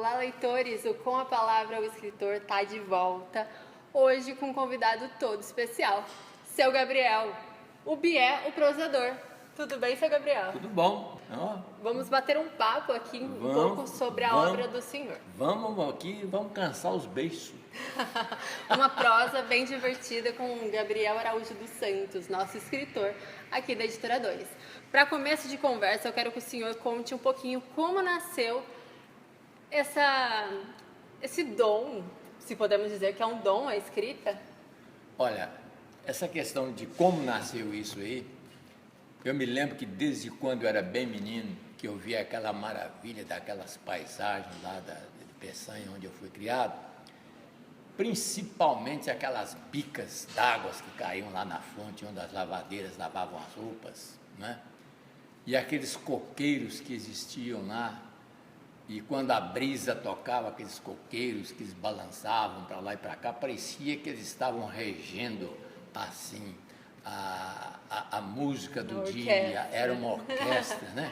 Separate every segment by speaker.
Speaker 1: Olá, leitores! O Com a Palavra, o escritor, está de volta. Hoje com um convidado todo especial, seu Gabriel, o Bié, o prosador. Tudo bem, seu Gabriel?
Speaker 2: Tudo bom.
Speaker 1: Vamos bater um papo aqui um pouco sobre a obra do senhor.
Speaker 2: Vamos aqui, vamos cansar os beiços.
Speaker 1: Uma prosa bem divertida com Gabriel Araújo dos Santos, nosso escritor aqui da Editora 2. Para começo de conversa, eu quero que o senhor conte um pouquinho como nasceu esse dom, se podemos dizer que é um dom a escrita.
Speaker 2: Olha, essa questão de como nasceu isso aí, eu me lembro que desde quando eu era bem menino, que eu via aquela maravilha daquelas paisagens lá de Peçanha, onde eu fui criado, principalmente aquelas bicas d'água que caíam lá na fonte, onde as lavadeiras lavavam as roupas, né? E aqueles coqueiros que existiam lá, e quando a brisa tocava, aqueles coqueiros que eles balançavam para lá e para cá, parecia que eles estavam regendo assim a música do dia, era uma orquestra, né?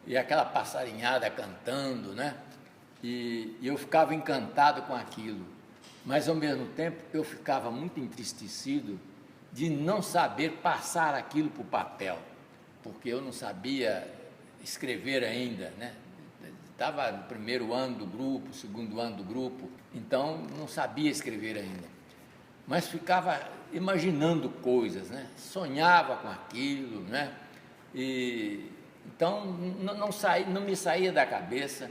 Speaker 2: E aquela passarinhada cantando, né? E eu ficava encantado com aquilo, mas ao mesmo tempo eu ficava muito entristecido de não saber passar aquilo para o papel, porque eu não sabia escrever ainda, né? Estava no primeiro ano do grupo, segundo ano do grupo, então não sabia escrever ainda, mas ficava imaginando coisas, né? Sonhava com aquilo, né? E então não me saía da cabeça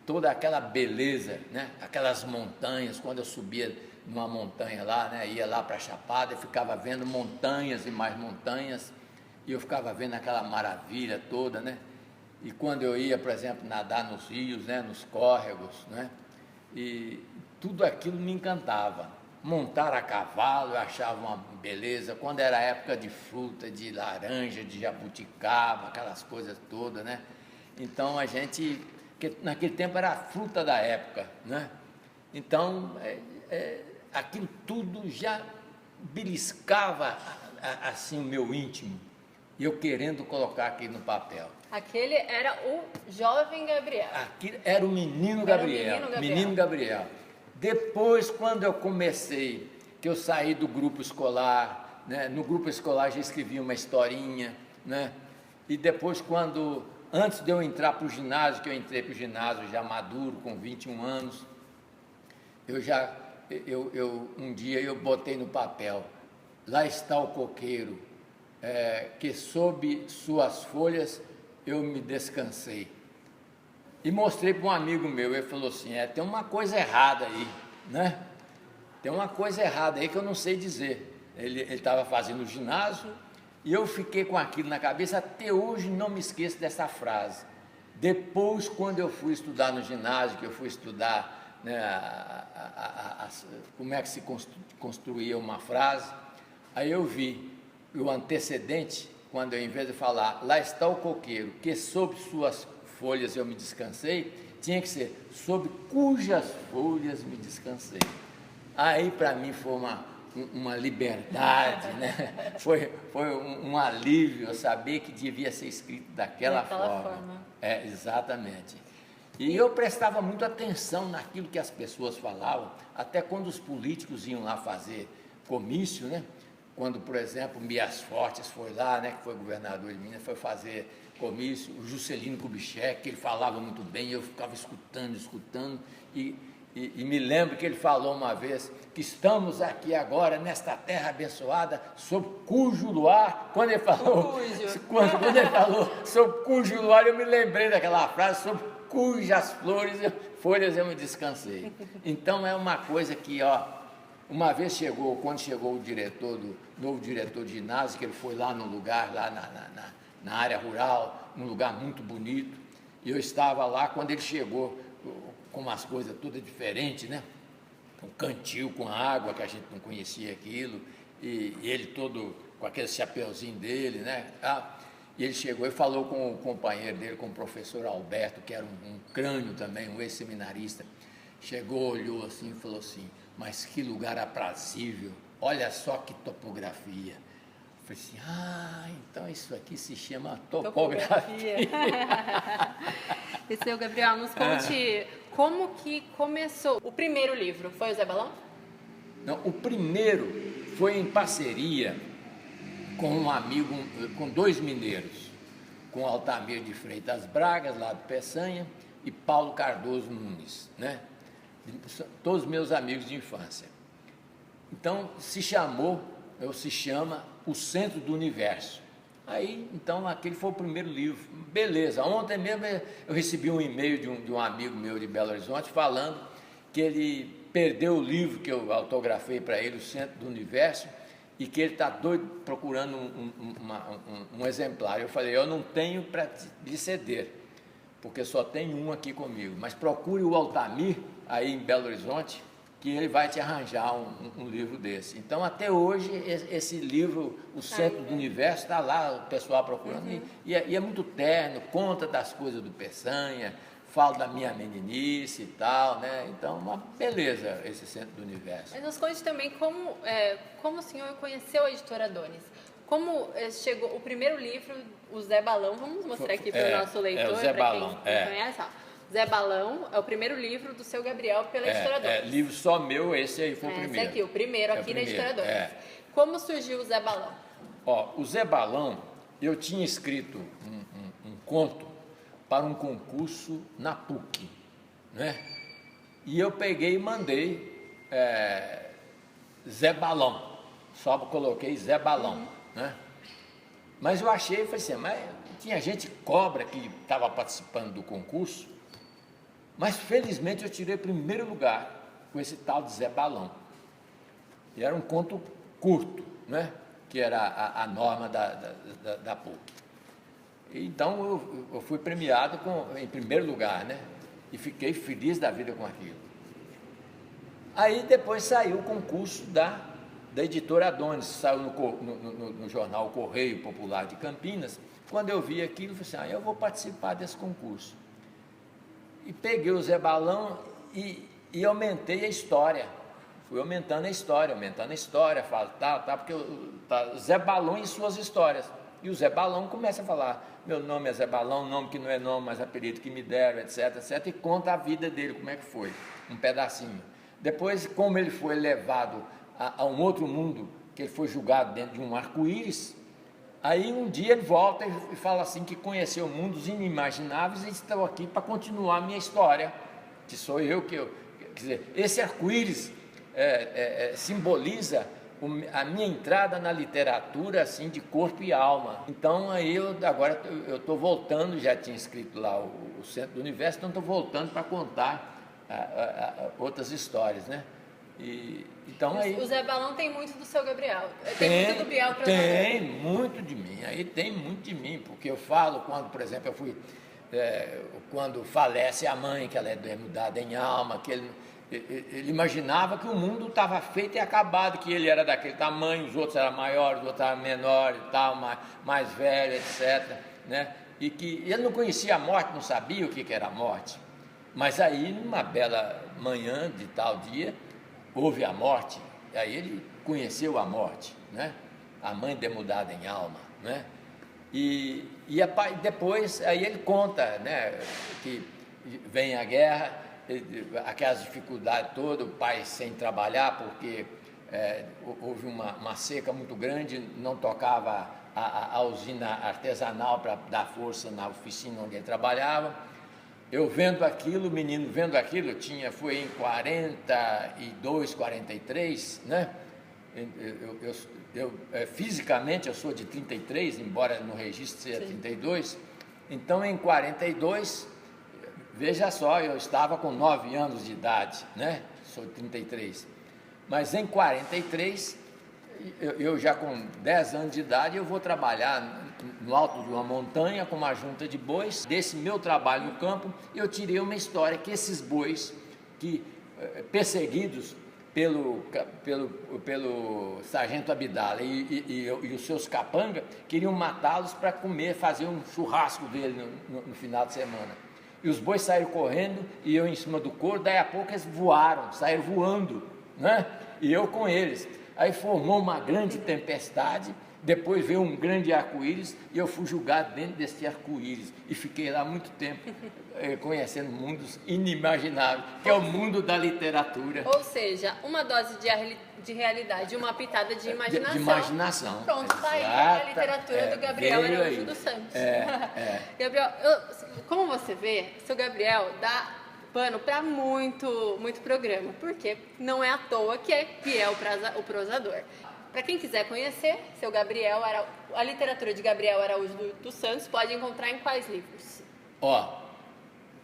Speaker 2: toda aquela beleza, né? Aquelas montanhas, quando eu subia numa montanha lá, né? Ia lá para a Chapada e ficava vendo montanhas e mais montanhas, e eu ficava vendo aquela maravilha toda, né? E quando eu ia, por exemplo, nadar nos rios, né? Nos córregos, né? E tudo aquilo me encantava. Montar a cavalo eu achava uma beleza. Quando era época de fruta, de laranja, de jabuticaba, aquelas coisas todas, né? Então a gente, que naquele tempo era a fruta da época, né? Então aquilo tudo já beliscava assim o meu íntimo, e eu querendo colocar aquilo no papel.
Speaker 1: Aquele era o jovem Gabriel.
Speaker 2: Aquilo era o menino Gabriel. Menino Gabriel. Depois, quando eu comecei, que eu saí do grupo escolar, né? No grupo escolar já escrevia uma historinha, né? E depois, antes de eu entrar para o ginásio, que eu entrei para o ginásio já maduro, com 21 anos, um dia eu botei no papel: lá está o coqueiro, que sob suas folhas eu me descansei. E mostrei para um amigo meu, ele falou assim: tem uma coisa errada aí, né? Tem uma coisa errada aí que eu não sei dizer. Ele estava fazendo ginásio, e eu fiquei com aquilo na cabeça, até hoje não me esqueço dessa frase. Depois, quando eu fui estudar no ginásio, que eu fui estudar, né, como é que se construía uma frase, aí eu vi o antecedente, quando eu, em vez de falar, lá está o coqueiro, que sob suas folhas eu me descansei, tinha que ser, sob cujas folhas me descansei. Aí para mim foi uma liberdade, né? Foi um alívio eu saber que devia ser escrito daquela forma. Exatamente. E eu prestava muita atenção naquilo que as pessoas falavam, até quando os políticos iam lá fazer comício, né? Quando, por exemplo, Mias Fortes foi lá, né, que foi governador de Minas, foi fazer comício, o Juscelino Kubitschek, que ele falava muito bem, eu ficava escutando, e me lembro que ele falou uma vez que estamos aqui agora, nesta terra abençoada, sob cujo luar, quando ele falou sob cujo luar, eu me lembrei daquela frase, sob cujas folhas eu me descansei. Então é uma coisa que, uma vez quando chegou o novo diretor de ginásio, que ele foi lá no lugar, lá na área rural, um lugar muito bonito, e eu estava lá quando ele chegou, com umas coisas todas diferentes, né? Um cantil com água, que a gente não conhecia aquilo, e ele todo com aquele chapeuzinho dele, né? E ele chegou e falou com o companheiro dele, com o professor Alberto, que era um crânio também, um ex-seminarista. Chegou, olhou assim e falou assim: mas que lugar aprazível, olha só que topografia. Eu falei assim: então isso aqui se chama topografia.
Speaker 1: E seu Gabriel, nos conte como que começou? O primeiro livro foi o Zé Balão?
Speaker 2: Não, o primeiro foi em parceria com um amigo, com dois mineiros, com Altamir de Freitas Bragas, lá do Peçanha, e Paulo Cardoso Nunes, né? Todos meus amigos de infância. Então, se chama O Centro do Universo. Aí, então, aquele foi o primeiro livro. Beleza, ontem mesmo eu recebi um e-mail de um amigo meu de Belo Horizonte falando que ele perdeu o livro que eu autografei para ele, O Centro do Universo, e que ele está doido procurando um exemplar. Eu falei, eu não tenho para lhe ceder, porque só tem um aqui comigo, mas procure o Altamir, aí em Belo Horizonte, que ele vai te arranjar um livro desse. Então, até hoje, esse livro, O Centro do Universo, está lá, o pessoal procurando, e é muito terno, conta das coisas do Peçanha, falo da minha meninice e tal, né? Então, uma beleza esse Centro do Universo.
Speaker 1: Mas nos conte também como o senhor conheceu a Editora Adonis. Como chegou o primeiro livro, o Zé Balão, vamos mostrar aqui para o nosso leitor,
Speaker 2: Zé
Speaker 1: para quem
Speaker 2: Balão,
Speaker 1: não conhece, ó. Zé Balão é o primeiro livro do seu Gabriel pela Editora Adonis.
Speaker 2: Livro só meu, esse aí foi o primeiro.
Speaker 1: Esse aqui, o primeiro aqui na Editora Adonis. Como surgiu o Zé Balão?
Speaker 2: Ó, o Zé Balão, eu tinha escrito um conto para um concurso na PUC, né? E eu peguei e mandei Zé Balão, só coloquei Zé Balão, né? Mas eu achei, falei assim, mas tinha gente cobra que estava participando do concurso, mas felizmente eu tirei primeiro lugar com esse tal de Zé Balão. E era um conto curto, né? Que era a norma da PUC. Então eu fui premiado em primeiro lugar, né? E fiquei feliz da vida com aquilo. Aí depois saiu o concurso da Editora Adonis, saiu no jornal Correio Popular de Campinas. Quando eu vi aquilo, eu falei assim, eu vou participar desse concurso. E peguei o Zé Balão e aumentei a história. Fui aumentando a história, falo, porque Zé Balão e suas histórias. E o Zé Balão começa a falar, meu nome é Zé Balão, nome que não é nome, mas apelido que me deram, etc, etc, e conta a vida dele, como é que foi, um pedacinho. Depois, como ele foi levado a um outro mundo, que ele foi julgado dentro de um arco-íris, aí um dia ele volta e fala assim que conheceu mundos inimagináveis e estou aqui para continuar a minha história, que sou eu, quer dizer, esse arco-íris simboliza a minha entrada na literatura assim de corpo e alma. Então aí agora eu estou voltando, já tinha escrito lá o Centro do Universo, então estou voltando para contar outras histórias, né? Então aí
Speaker 1: o Zé Balão tem muito do seu Gabriel, tem muito do Biel para
Speaker 2: tem muito de mim, aí tem muito de mim, porque eu falo quando, por exemplo, eu fui quando falece a mãe, que ela é mudada em alma, que ele imaginava que o mundo estava feito e acabado, que ele era daquele tamanho, os outros eram maiores, os outros eram menores e tal, mais velhos, etc, né? E que ele não conhecia a morte, não sabia o que era a morte. Mas aí, numa bela manhã de tal dia, houve a morte, e aí ele conheceu a morte, né? A mãe demudada em alma, né? E depois, aí ele conta, né, que vem a guerra, aquelas dificuldades todas, o pai sem trabalhar, porque houve uma seca muito grande, não tocava a usina artesanal para dar força na oficina onde ele trabalhava. Eu vendo aquilo, o menino vendo aquilo, foi em 42, 43, né? Fisicamente eu sou de 33, embora no registro seja 32, então em 42, veja só, eu estava com 9 anos de idade, né? Sou de 33, mas em 43, eu já com 10 anos de idade, eu vou trabalhar no alto de uma montanha com uma junta de bois. Desse meu trabalho no campo, eu tirei uma história que esses bois, perseguidos pelo sargento Abdala e os seus capangas, queriam matá-los para comer, fazer um churrasco dele no final de semana. E os bois saíram correndo e eu em cima do couro, daí a pouco eles saíram voando, né? E eu com eles. Aí formou uma grande tempestade Depois veio um grande arco-íris e eu fui julgado dentro desse arco-íris. E fiquei lá muito tempo, conhecendo mundos inimagináveis, que é o mundo da literatura.
Speaker 1: Ou seja, uma dose de realidade e uma pitada de imaginação.
Speaker 2: De imaginação.
Speaker 1: Pronto, tá aí a literatura do Gabriel Araújo dos Santos. Gabriel, como você vê, seu Gabriel dá pano para muito programa, porque não é à toa que é o prosador. Para quem quiser conhecer, a literatura de Gabriel Araújo dos Santos pode encontrar em quais livros?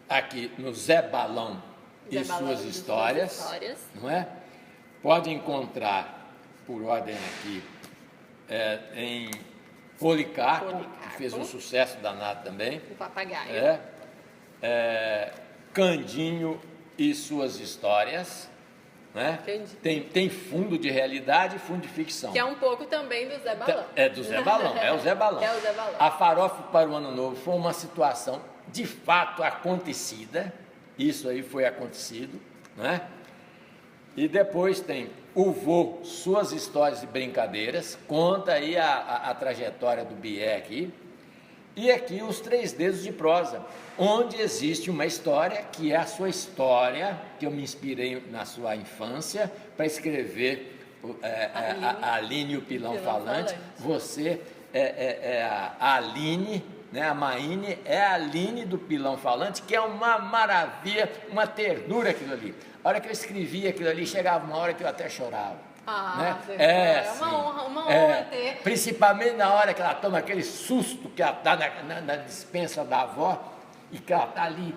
Speaker 2: Aqui no Zé Balão e Suas Histórias, não é? Pode encontrar, por ordem aqui, em Policarpo, que fez um sucesso danado também.
Speaker 1: O Papagaio.
Speaker 2: Candinho e Suas Histórias. Né? Tem fundo de realidade e fundo de ficção.
Speaker 1: Que é um pouco também do Zé Balão.
Speaker 2: É do Zé Balão, é o Zé Balão.
Speaker 1: É o Zé Balão.
Speaker 2: A Farofa para o Ano Novo foi uma situação de fato acontecida. Isso aí foi acontecido, né? E depois tem O Vô, Suas Histórias e Brincadeiras. Conta aí a trajetória do Bié aqui. E aqui Os Três Dedos de Prosa, onde existe uma história, que é a sua história, que eu me inspirei na sua infância, para escrever a Aline e o Pilão Falante. Você é a Aline, né? A Maine é a Aline do Pilão Falante, que é uma maravilha, uma ternura aquilo ali. A hora que eu escrevia aquilo ali, chegava uma hora que eu até chorava. Né?
Speaker 1: É uma honra ter.
Speaker 2: Principalmente na hora que ela toma aquele susto que ela está na despensa da avó e que ela está ali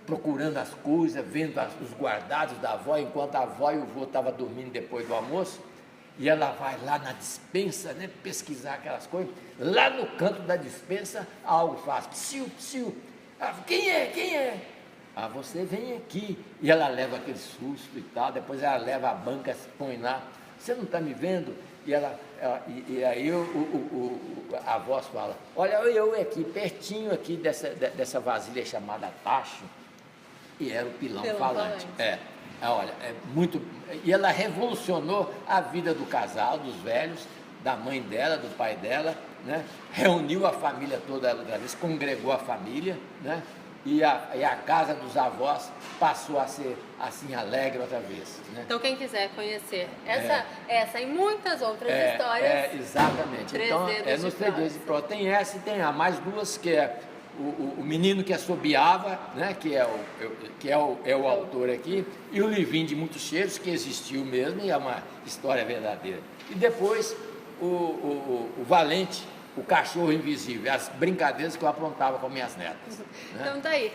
Speaker 2: procurando as coisas, vendo os guardados da avó, enquanto a avó e o vô estavam dormindo depois do almoço, e ela vai lá na despensa, né, pesquisar aquelas coisas. Lá no canto da despensa, algo faz psiu, psiu. Ela fala, quem é? Você vem aqui. E ela leva aquele susto e tal, depois ela leva a banca, se põe lá. Você não está me vendo? E aí a voz fala, olha, eu aqui, pertinho aqui dessa vasilha chamada tacho, e era o Pilão Falante. Olha, muito... E ela revolucionou a vida do casal, dos velhos, da mãe dela, do pai dela, né? Reuniu a família toda outra vez, congregou a família, né? E a casa dos passou a ser assim alegre outra vez, né?
Speaker 1: Então quem quiser conhecer essa e muitas outras histórias,
Speaker 2: exatamente. Então nos Três Dedos de Prosa tem essa e tem mais duas, que é o menino que assobiava, né? Que é o autor aqui, e o Livrinho de Muitos Cheiros, que existiu mesmo e é uma história verdadeira. E depois o Valente, o Cachorro Invisível, as brincadeiras que eu aprontava com minhas netas. Né?
Speaker 1: Então tá aí.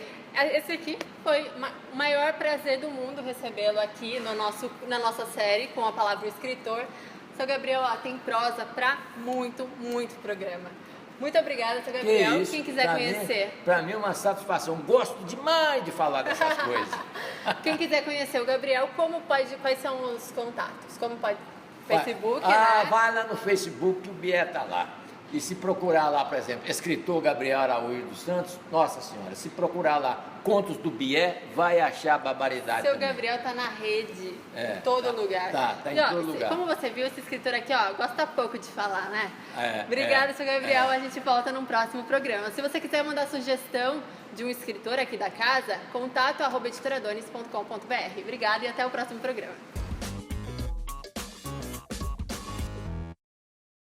Speaker 1: Esse aqui foi o maior prazer do mundo recebê-lo aqui na nossa série com a palavra escritor. Seu Gabriel, tem prosa para muito programa. Muito obrigada, seu Gabriel. Quem quiser conhecer.
Speaker 2: Para mim é uma satisfação. Gosto demais de falar dessas coisas.
Speaker 1: Quem quiser conhecer o Gabriel, quais são os contatos? Como pode? Facebook,
Speaker 2: vai lá no Facebook, que o Bié está lá. E se procurar lá, por exemplo, escritor Gabriel Araújo dos Santos, nossa senhora, se procurar lá Contos do Bié, vai achar barbaridade.
Speaker 1: Seu Gabriel está na rede, em todo lugar.
Speaker 2: Tá em todo lugar.
Speaker 1: Como você viu, esse escritor aqui, gosta pouco de falar, né? Obrigada, seu Gabriel. A gente volta num próximo programa. Se você quiser mandar sugestão de um escritor aqui da casa, contato@editoradones.com.br. Obrigada e até o próximo programa.